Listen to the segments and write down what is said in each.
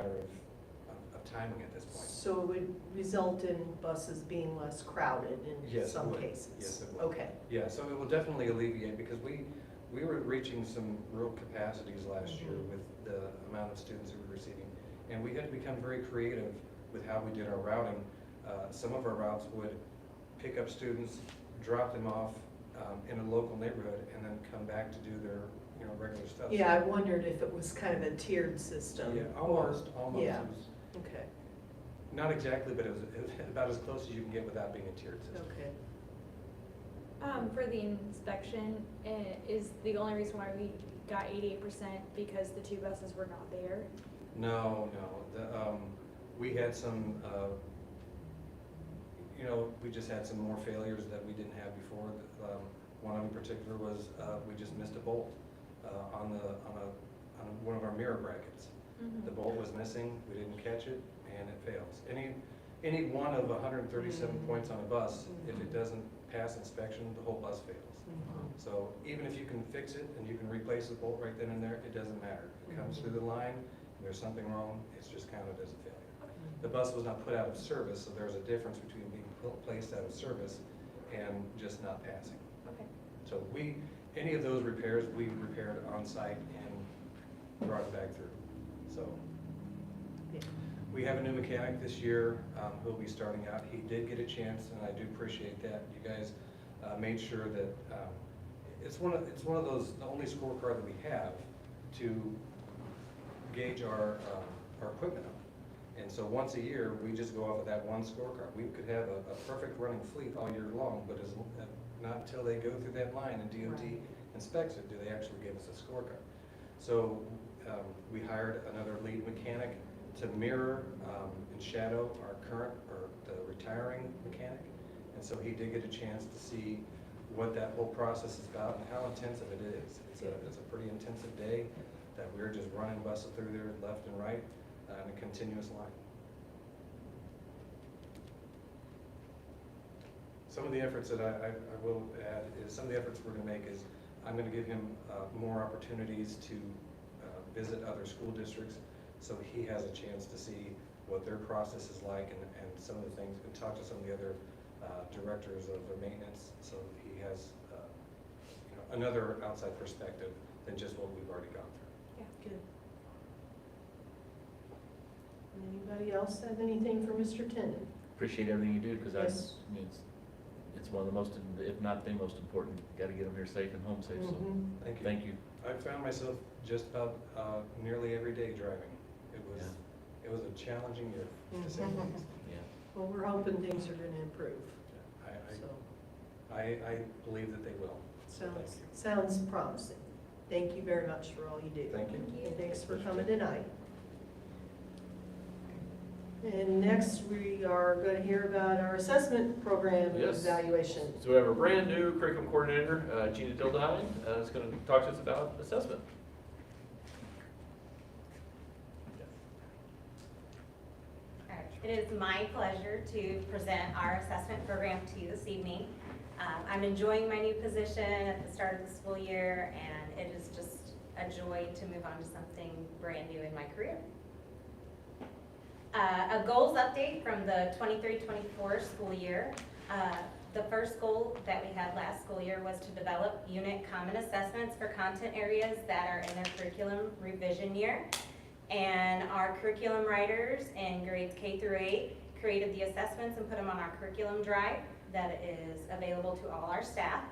matter of timing at this point. So it would result in buses being less crowded in Yes, it some would. cases? Yes, it would. Okay. Yeah, so it will definitely alleviate, because we were reaching some real capacities last year with the amount of students that we were receiving. And we had to become very creative with how we did our routing. Some of our routes would pick up students, drop them off in a local neighborhood, and then come back to do their regular stuff. Yeah, I wondered if it was kind of a tiered system. Yeah, or- almost. Yeah, It was okay, not exactly, but it was about as close as you can get without being a tiered system. okay. For the inspection, is the only reason why we got 88% because the two buses were not there? No. We had some, we just had some more failures that we didn't have before. One in particular was we just missed a bolt on one of our mirror brackets. The bolt was missing, we didn't catch it, and it fails. Any one of 137 points on a bus, if it doesn't pass inspection, the whole bus fails. So even if you can fix it and you can replace the bolt right then and there, it doesn't matter. It comes through the line, there's something wrong, it's just counted as a failure. The bus was not put out of service, so there's a difference between being placed out of service and just not passing. Okay. So any of those repairs, we repaired on site and brought it back through. So Yeah. we have a new mechanic this year who'll be starting out. He did get a chance, and I do appreciate that. You guys made sure that it's one of those, the only scorecard that we have to gauge our equipment on. And so once a year, we just go off of that one scorecard. We could have a perfect running fleet all year long, but not until they go through that line and DOT Right. inspects it do they actually give us a scorecard. So we hired another lead mechanic to mirror and shadow our current, or the retiring mechanic. And so he did get a chance to see what that whole process is about and how intensive it is. It's a pretty intensive day that we're just running buses through there left and right in a continuous line. Some of the efforts that I will add is, some of the efforts we're going to make is, I'm going to give him more opportunities to visit other school districts, so he has a chance to see what their process is like and some of the things, and talk to some of the other directors of the maintenance, so he has another outside perspective than just what we've already gone through. Good. Anybody else have anything for Mr. Tenden? Appreciate everything you do, because Yes. it's one of the most, if not the most important. Got to get them here safe and home safe. So Mhm. thank you. I found myself just about nearly every day driving. It was a challenging year, to say the least. Yeah. Well, we're hoping things are going to improve, I- so I believe that they will. So thank you. sounds promising. Thank you very much for all you do. Thank you. And thanks for coming tonight. And next, we are going to hear about our assessment program Yes. evaluation. So we have a brand new curriculum coordinator, Gina Dildine, is going to talk to us about assessment. All right. It is my pleasure to present our assessment program to you this evening. I'm enjoying my new position at the start of the school year, and it is just a joy to move on to something brand new in my career. A goals update from the 23-24 school year. The first goal that we had last school year was to develop unit common assessments for content areas that are in their curriculum revision year. And our curriculum writers in grades K through 8 created the assessments and put them on our curriculum drive that is available to all our staff.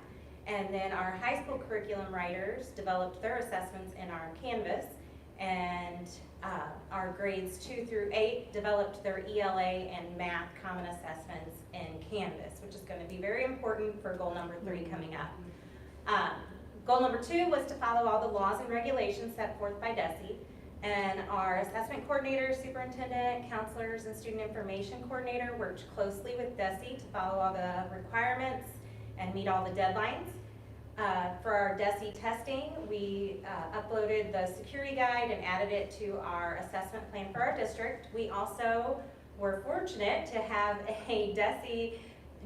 And then our high school curriculum writers developed their assessments in our Canvas. And our grades 2 through 8 developed their ELA and math common assessments in Canvas, which is going to be very important for goal number 3 coming up. Goal number 2 was to follow all the laws and regulations set forth by DESE. And our assessment coordinator, superintendent, counselors, and student information coordinator worked closely with DESE to follow all the requirements and meet all the deadlines. For our DESE testing, we uploaded the security guide and added it to our assessment plan for our district. We also were fortunate to have a DESE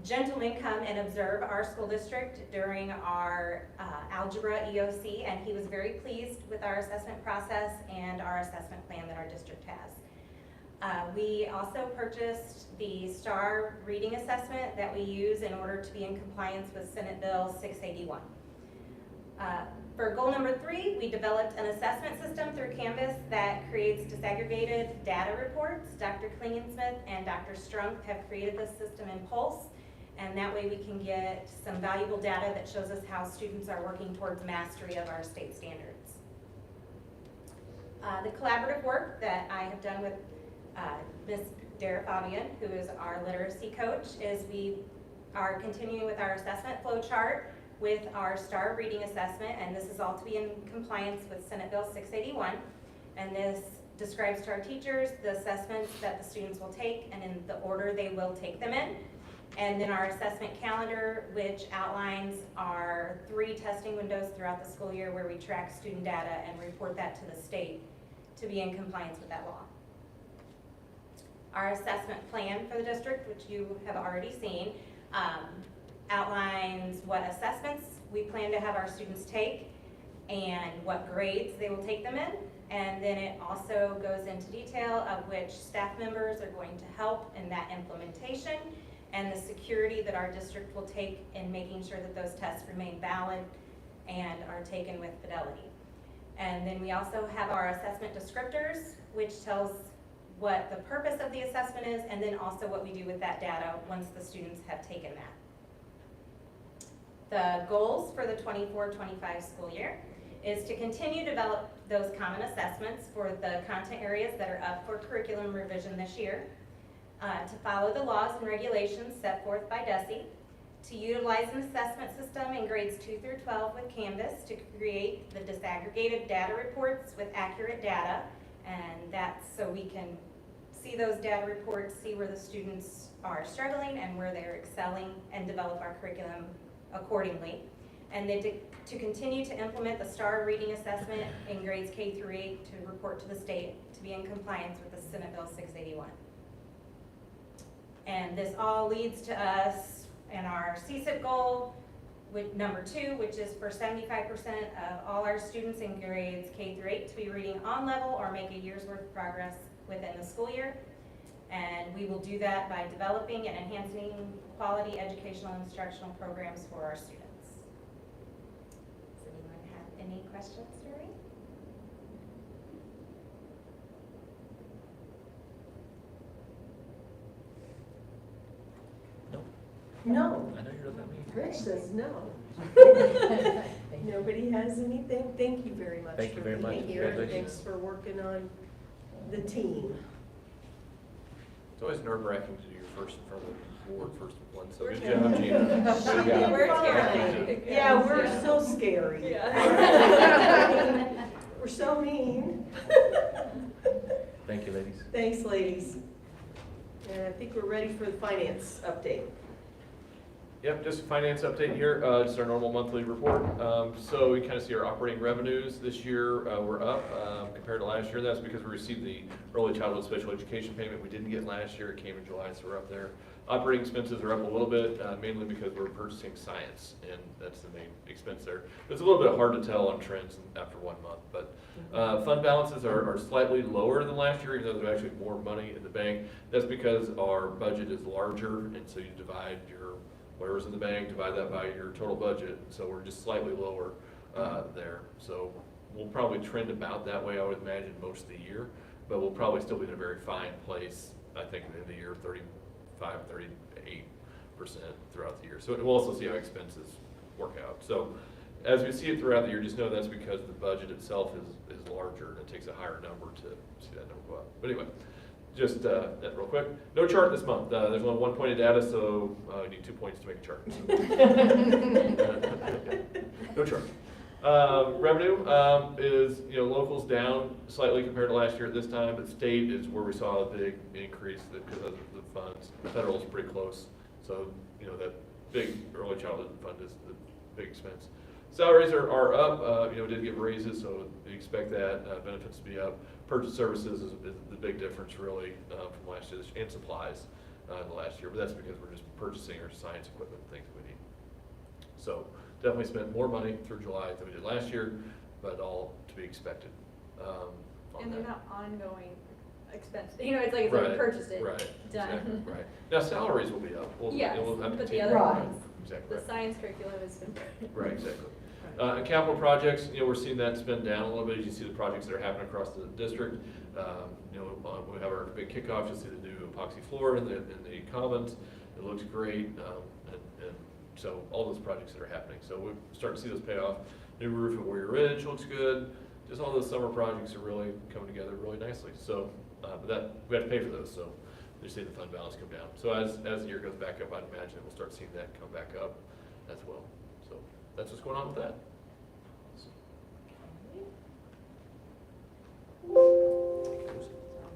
gentleman come and observe our school district during our algebra EOC, and he was very pleased with our assessment process and our assessment plan that our district has. We also purchased the STAR reading assessment that we use in order to be in compliance with Senate Bill 681. For goal number 3, we developed an assessment system through Canvas that creates disaggregated data reports. Dr. Klingensmith and Dr. Strunk have created this system in Pulse, and that way we can get some valuable data that shows us how students are working towards mastery of our state standards. The collaborative work that I have done with Ms. Dara Fabian, who is our literacy coach, is we are continuing with our assessment flow chart with our STAR reading assessment, and this is all to be in compliance with Senate Bill 681. And this describes to our teachers the assessments that the students will take and in the order they will take them in. And then our assessment calendar, which outlines our 3 testing windows throughout the school year where we track student data and report that to the state to be in compliance with that law. Our assessment plan for the district, which you have already seen, outlines what assessments we plan to have our students take and what grades they will take them in. And then it also goes into detail of which staff members are going to help in that implementation and the security that our district will take in making sure that those tests remain valid and are taken with fidelity. And then we also have our assessment descriptors, which tells what the purpose of the assessment is, and then also what we do with that data once the students have taken that. The goals for the 24-25 school year is to continue to develop those common assessments for the content areas that are up for curriculum revision this year, to follow the laws and regulations set forth by DESE, to utilize an assessment system in grades 2 through 12 with Canvas to create the disaggregated data reports with accurate data, and that's so we can see those data reports, see where the students are struggling and where they're excelling, and develop our curriculum accordingly. And then to continue to implement the STAR reading assessment in grades K through 8 to report to the state to be in compliance with the Senate Bill 681. And this all leads to us and our CSIP goal with number 2, which is for 75% of all our students in grades K through 8 to be reading on level or make a year's worth of progress within the school year. And we will do that by developing and enhancing quality educational and instructional programs for our students. Does anyone have any questions for me? No. I know you're not me. Rich says no. Nobody has anything? Thank you very much Thank you for very much. being here. Congratulations. Thanks for working on the team. It's always nerve-wracking to do your first in front of the board, first one, so We're good terrible. job, Gina. Good job. We're Fine. terrible. Yeah, we're so scary. Yeah. We're so mean. Thank you, ladies. Thanks, ladies. And I think we're ready for the finance update. Yep, just a finance update here, just our normal monthly report. So we kind of see our operating revenues this year, we're up compared to last year. That's because we received the early childhood special education payment we didn't get last year. It came in July, so we're up there. Operating expenses are up a little bit, mainly because we're purchasing science, and that's the main expense there. It's a little bit hard to tell on trends after 1 month, but fund balances are slightly lower than last year, even though there's actually more money in the bank. That's because our budget is larger, and so you divide your whatever's in the bank, divide that by your total budget, so we're just slightly lower there. So we'll probably trend about that way, I would imagine, most of the year, but we'll probably still be in a very fine place, I think, at the end of the year, 35, 38% throughout the year. So we'll also see how expenses work out. So as we see it throughout the year, just know that's because the budget itself is larger, and it takes a higher number to see that number go up. But anyway, just that real quick. No chart this month. There's only 1 point of data, so you need 2 points to make a chart. No chart. Revenue is, locals down slightly compared to last year at this time, but state is where we saw a big increase because of the funds. Federal is pretty close, so that big early childhood fund is the big expense. Salaries are up, did get raises, so we expect that. Benefits to be up. Purchase services is the big difference really from last year, and supplies the last year, but that's because we're just purchasing our science equipment and things we need. So definitely spent more money through July than we did last year, but all to be expected. And they're not ongoing expense, you know, it's like, it's like we Right, purchased it, Right, done. exactly, right. Now, salaries will be up. Yes, We'll have to but the take- other Right. ones, Exactly, the right. science curriculum has been. Right, exactly. And capital projects, you know, we're seeing that spend down a little bit. You see the projects that are happening across the district. You know, we have our big kickoff, you'll see the new epoxy floor in the commons. It looks great, and so all those projects that are happening. So we're starting to see those pay off. New roof at Warrior Ridge looks good. Just all those summer projects are really coming together really nicely. So, but that, we have to pay for those, so you see the fund balance come down. So as the year goes back up, I'd imagine we'll start seeing that come back up as well. So that's what's going on with that.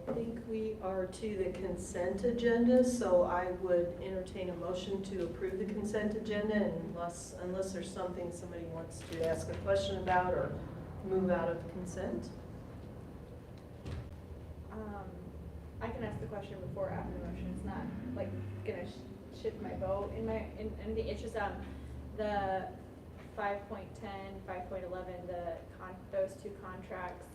I think we are to the consent agenda, so I would entertain a motion to approve the consent agenda unless there's something somebody wants to ask a question about or move out of consent. I can ask the question before or after the motion, it's not like gonna shift my vote in anything, it's just, the 5.10, 5.11, those two contracts.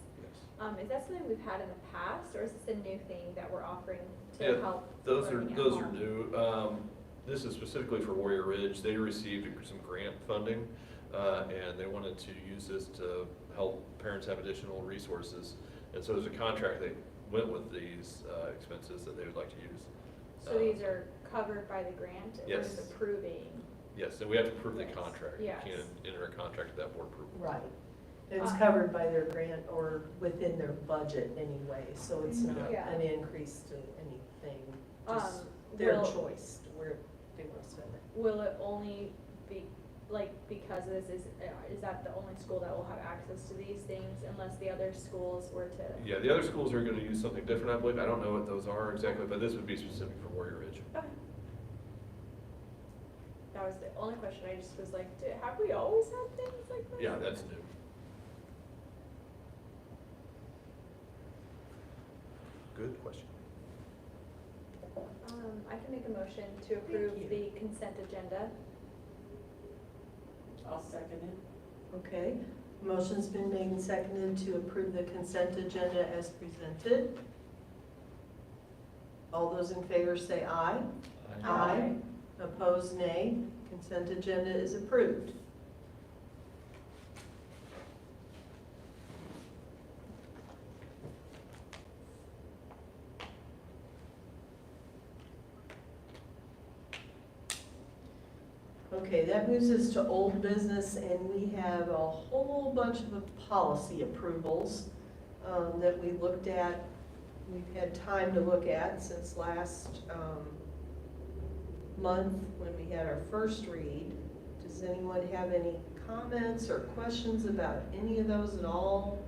Is that something we've had in the past, or is this a new thing that we're offering to Yeah, help? Those are learning at home? new. This is specifically for Warrior Ridge. They received some grant funding, and they wanted to use this to help parents have additional resources. And so there's a contract that went with these expenses that they would like to use. So these are covered by the grant, or Yes. is approving? Yes, and we have to approve the Yes. contract. Yes. You can't enter a contract without board approval. Right. It's covered by their grant or within their budget anyway, so it's not Yeah. an increase to anything, just their choice where they want to spend it. Will it only be, like, because this is that the only school that will have access to these things unless the other schools were to? Yeah, the other schools are gonna use something different, I believe. I don't know what those are exactly, but this would be specific for Warrior Ridge. Okay. That was the only question, I just was like, have we always had things like this? Yeah, that's new. Good question. I can make a motion to approve you. the consent agenda. I'll second it. Okay, motion's been made and seconded to approve the consent agenda as presented. All those in favor say aye. Aye. Opposed, nay. Consent agenda is approved. Okay, that moves us to old business, and we have a whole bunch of policy approvals that we looked at. We've had time to look at since last month when we had our first read. Does anyone have any comments or questions about any of those at all?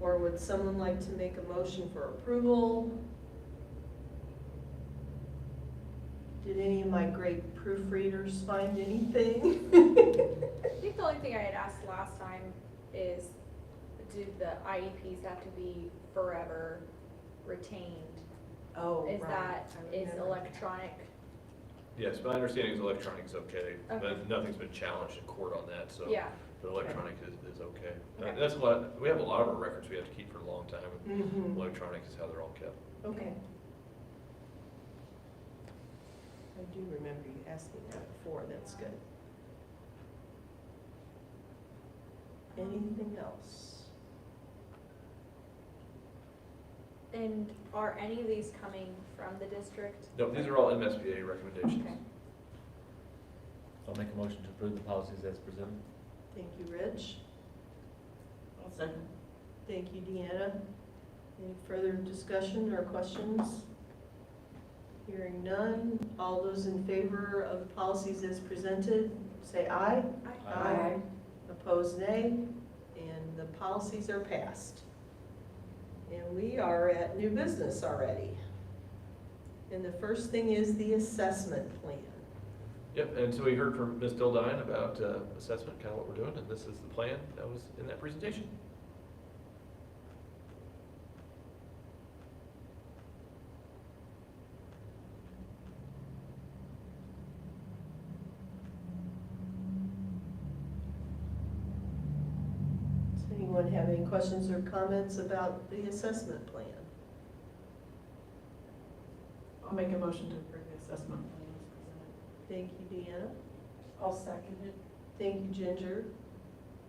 Or would someone like to make a motion for approval? Did any of my great proofreaders find anything? I think the only thing I had asked last time is, do the IEPs have to be forever retained? Oh, Is right. that, I is remember. electronic? Yes, my understanding is electronic's okay, Okay. but nothing's been challenged in court on that, so. Yeah, The electronic is okay. Okay. That's a lot, we have a lot of our records we have to keep for a long time. Mhm. Electronic is how they're all kept. Okay. I do remember you asking that before, that's good. Anything else? and are any of these coming from the district? No, these are all MSBA recommendations. Okay. I'll make a motion to approve the policies as presented. Thank you, Rich. I'll second. Thank you, Deanna. Any further discussion or questions? Hearing none, all those in favor of the policies as presented, say aye. Aye. Opposed, nay, and the policies are passed. And we are at new business already. And the first thing is the assessment plan. Yep, and so we heard from Ms. Dildine about assessment, kind of what we're doing, and this is the plan that was in that presentation. Does anyone have any questions or comments about the assessment plan? I'll make a motion to approve the assessment plan as presented. Thank you, Deanna. I'll second it. Thank you, Ginger.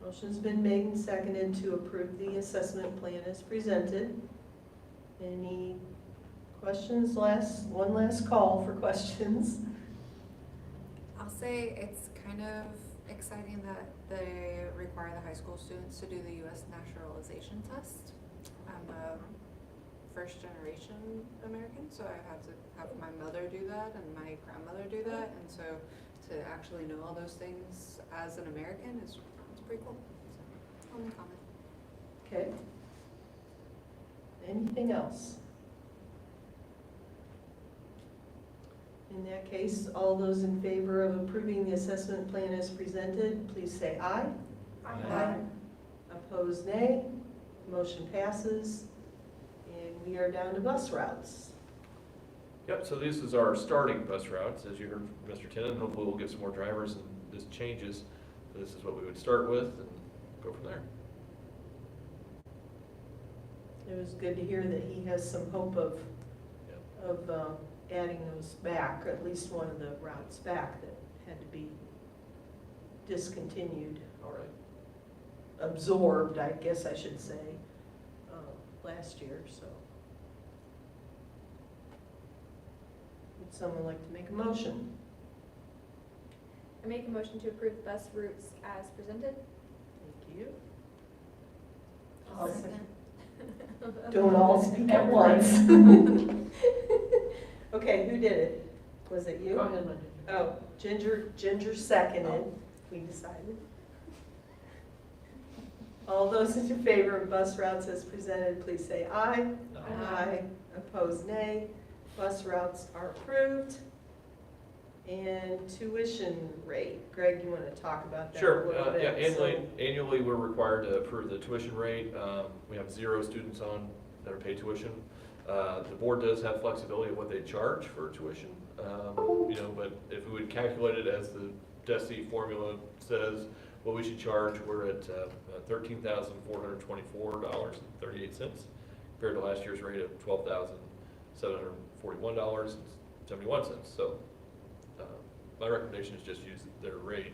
Motion's been made and seconded to approve the assessment plan as presented. Any questions? One last call for questions. I'll say it's kind of exciting that they require the high school students to do the U.S. naturalization test. I'm a first generation American, so I had to have my mother do that and my grandmother do that, and so to actually know all those things as an American is pretty cool. So, only comment. Okay. Anything else? In that case, all those in favor of approving the assessment plan as presented, please say aye. Aye. Opposed, nay. Motion passes. And we are down to bus routes. Yep, so this is our starting bus routes, as you heard from Mr. Tennant. Hopefully we'll get some more drivers and this changes. So this is what we would start with and go from there. It was good to hear that he has some hope of adding those back, or at least one of the routes back that had to be discontinued, All right. absorbed, I guess I should say, last year, so. Would someone like to make a motion? I make a motion to approve bus routes as presented. Thank you. I'll Second. Don't all speak at once. Okay, who did it? Was it you? Go ahead, Linda. Oh, Ginger seconded, we decided. All those in favor of bus routes as presented, please say aye. Aye. Opposed, nay. Bus routes are approved. And tuition rate, Greg, you want to talk about that a Sure, little bit? yeah, annually, we're required to approve the tuition rate. We have 0 students on that are paid tuition. The board does have flexibility of what they charge for tuition, you know, but if we would calculate it as the DESI formula says, what we should charge, we're at $13,424.38 compared to last year's rate of $12,741.71. So my recommendation is just use their rate,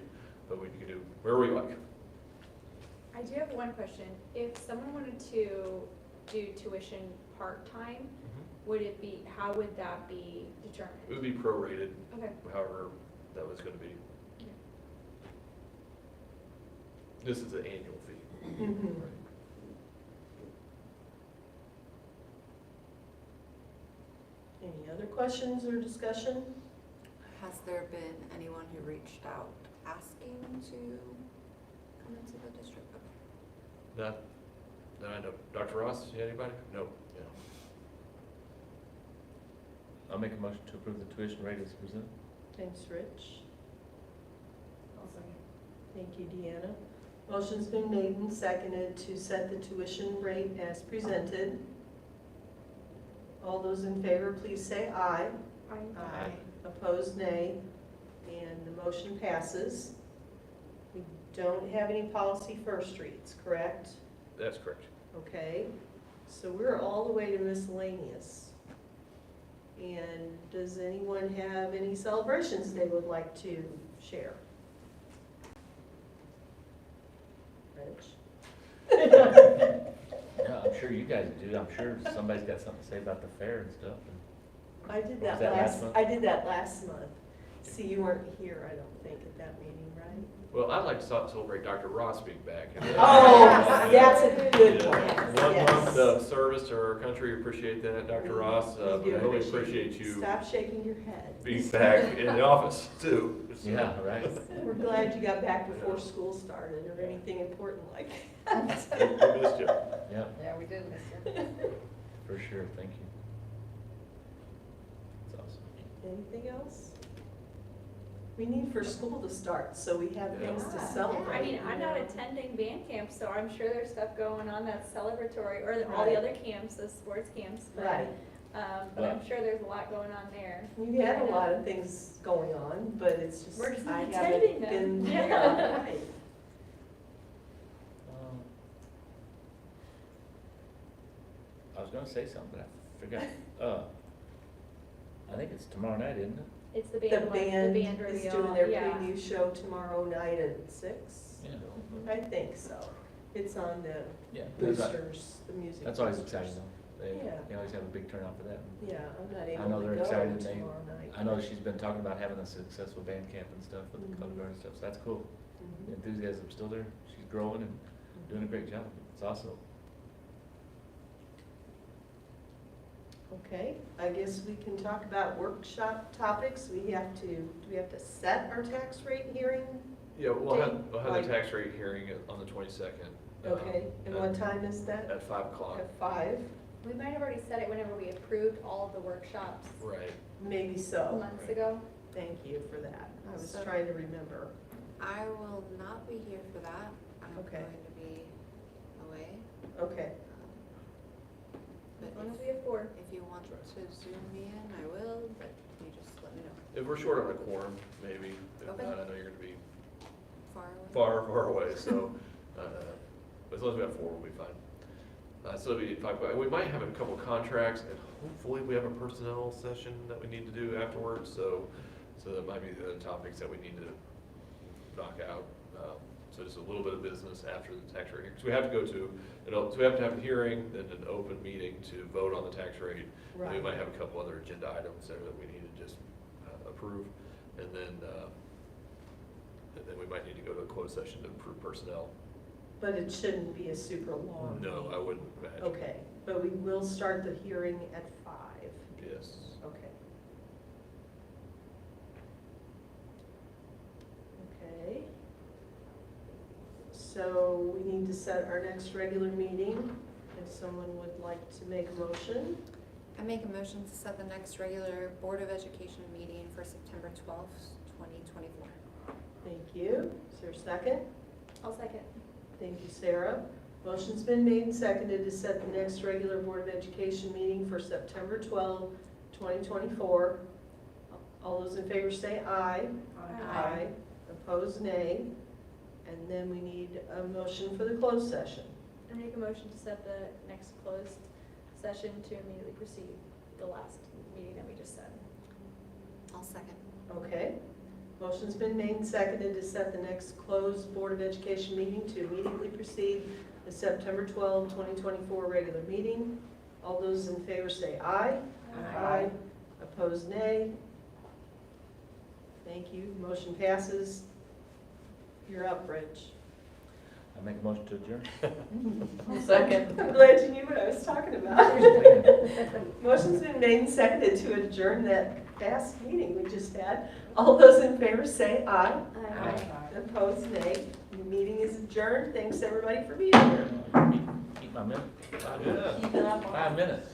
but we can do wherever we like. I do have one question. If someone wanted to do tuition part-time, how would that be It determined? would be prorated, Okay. however that was going to be. This is an annual fee. Mhm. Any other questions or discussion? Has there been anyone who reached out asking to come into the district? Not that I know. Dr. Ross, you had anybody? No. Yeah. I'll make a motion to approve the tuition rate as presented. Thanks, Rich. I'll second. Thank you, Deanna. Motion's been made and seconded to set the tuition rate as presented. All those in favor, please say aye. Aye. Opposed, nay. And the motion passes. We don't have any policy first reads, correct? That's correct. Okay, so we're all the way to miscellaneous. And does anyone have any celebrations they would like to share? Rich? Yeah, I'm sure you guys do. I'm sure somebody's got something to say about the fair and stuff. I did Was that that last last, month? I did that last month. See, you weren't here, I don't think, at that meeting, right? Well, I'd like to celebrate Dr. Ross being back. Oh, that's a good one. One Yes. month of service to our country. Appreciate that, Dr. Ross. We We do really appreciate you Stop shaking your head. being back in the office too. So, Yeah, right. We're glad you got back before school started or anything important like that. We missed you. Yeah, Yeah, we did miss you. for sure. Thank you. That's awesome. Anything else? We need for school to start, so we have things to Yeah. celebrate. I mean, I'm not you know. attending band camp, so I'm sure there's stuff going on that's celebratory, or all the Right. other camps, the sports camps, but, Right. but I'm sure there's a lot going on there. We had a lot of things going on, but it's just, We're just I not haven't attending them. been Yeah. there. Right. I was gonna say something, but I forgot. I think it's tomorrow night, isn't it? It's the The band, band the band is reveal, doing their yeah. preview show tomorrow night at 6. Yeah. I think so. It's on the Yeah. boosters, the music. That's always boosters. exciting though. Yeah. They always have a big turnout for that. Yeah, I'm not I able know to they're go excited. tomorrow night. I know she's been talking about having a successful band camp and stuff with the color Mhm. guard and stuff, so that's cool. The Mhm. enthusiasm's still there. She's growing and doing a great job. It's awesome. Okay, I guess we can talk about workshop topics. Do we have to set our tax rate hearing? Yeah, we'll have Like- the tax rate hearing on the 22nd. Okay, and what time is that? At 5 o'clock. At 5? We might have already said it whenever we approved all of the workshops Right. Maybe so. months ago. Thank you for that. I was So- trying to remember. I will not be here for that. I'm Okay. going to be away. Okay, As But long as we have 4. if you want to Zoom me in, I will, but you just let me know. If we're short on a quorum, maybe. If Okay. not, I know you're gonna be Far away. far away, so, as long as we have 4, we'll be fine. So it'll be 5 o'clock. We might have a couple contracts, and hopefully we have a personnel session that we need to do afterwards, so that might be the topics that we need to knock out. So just a little bit of business after the tax rate, because we have to go to, so we have to have a hearing, then an open meeting to vote on the tax rate. And we right. might have a couple other agenda items there that we need to just approve, and then we might need to go to a closed session to approve personnel. But it shouldn't be a super long No, meeting. I wouldn't imagine. Okay, but we will start the hearing at 5. Yes. Okay. Okay. So we need to set our next regular meeting. If someone would like to make a motion. I make a motion to set the next regular Board of Education meeting for September 12th, 2024. Thank you. Is there a second? I'll second. Thank you, Sarah. Motion's been made and seconded to set the next regular Board of Education meeting for September 12, 2024. All those in favor say aye. Aye. Opposed, nay. And then we need a motion for the closed session. I make a motion to set the next closed session to immediately precede the last meeting that we just said. I'll second. Okay. Motion's been made and seconded to set the next closed Board of Education meeting to immediately precede the September 12, 2024 regular meeting. All those in favor say aye. Aye. Opposed, nay. Thank you. Motion passes. You're up, Rich. I make a motion to adjourn. Second. I'm glad you knew what I was talking about. Motion's been made and seconded to adjourn that fast meeting we just had. All those in favor say aye. Aye. Opposed, nay. The meeting is adjourned. Thanks, everybody, for being here. Keep my minute. Yeah. Keep it up. 5 minutes.